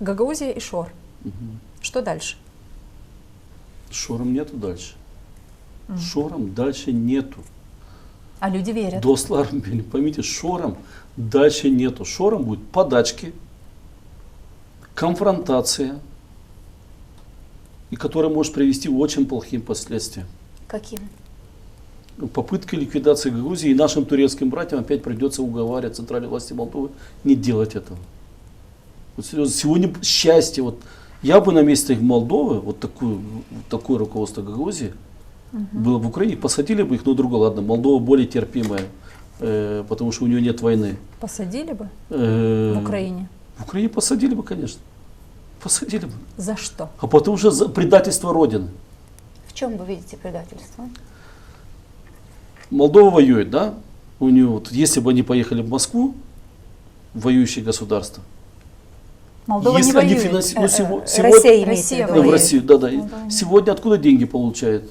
Гагаузия и Шор. Мгм. Что дальше? Шором нету дальше. Шором дальше нету. А люди верят. Достлар, поймите, шором дальше нету. Шором будет подачки, конфронтация, и которая может привести к очень плохим последствиям. Каким? Попытка ликвидации Грузии, и нашим турецким братьям опять придется уговаривать центральные власти Молдовы не делать этого. Вот серьезно, сегодня счастье, вот я бы на месте Молдовы, вот такое руководство Грузии, было в Украине, посадили бы их, но другое, ладно, Молдова более терпимая, потому что у нее нет войны. Посадили бы в Украине? В Украине посадили бы, конечно. Посадили бы. За что? А потому что за предательство Родины. В чем вы видите предательство? Молдова воюет, да? У нее, вот, если бы они поехали в Москву, воюющее государство, Молдова если не они воюет. Россия имеется в виду. в воюет. Россию, да. Молдова. Сегодня откуда деньги получают,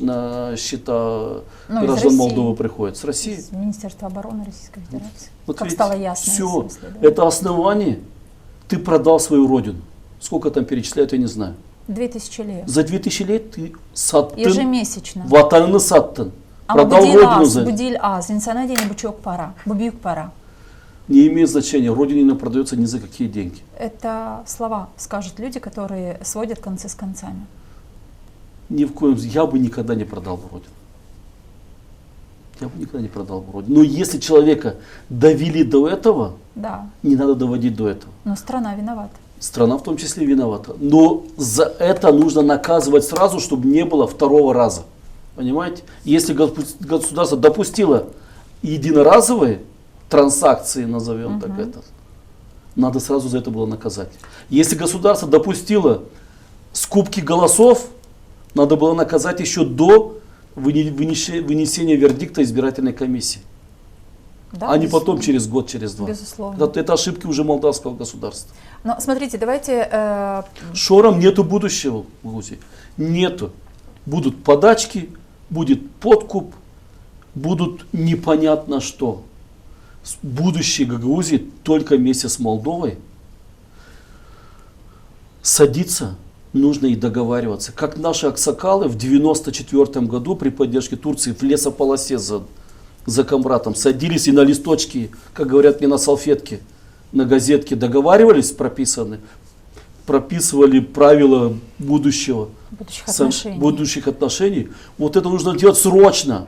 на счета Ну, из граждан России. Молдовы приходят? С России. Из Министерства обороны Российской Федерации. Вот Как видите, стало ясно. все, в смысле, да. это основание, ты продал свою родину. Сколько там перечисляют, я не знаю. 2000 лет. За 2000 лет ты саттın, Ежемесячно. vatanını sattın. Ama bu Продал değil родину az, за bu değil az. İnsana değil, bu çok para. Bu büyük para. Не имеет значения, родина не продается ни за какие деньги. Это слова скажут люди, которые сводят концы с концами. Ни в коем случае, я бы никогда не продал бы родину. Я бы никогда не продал бы родину. Но если человека довели до этого, Да, не надо доводить до этого. но страна виновата. Страна в том числе виновата. Но за это нужно наказывать сразу, чтобы не было второго раза. Понимаете? Если государство допустило единоразовые транзакции, назовем так это, надо сразу за это было наказать. Если государство допустило скупки голосов, надо было наказать еще до вынесения вердикта избирательной комиссии. Да, А не безусловно. потом через год, через два. Безусловно. Это ошибки уже молдавского государства. Но смотрите, давайте... Шором нету будущего в Грузии. Нету. Будут подачки, будет подкуп, будут непонятно что. Будущее Грузии только вместе с Молдовой. Садиться нужно и договариваться. Как наши аксакалы в 1994 году при поддержке Турции в лесополосе за Камбратом садились и на листочки, как говорят мне, на салфетке, на газетке договаривались, прописывали правила будущих отношений. Вот это нужно делать срочно.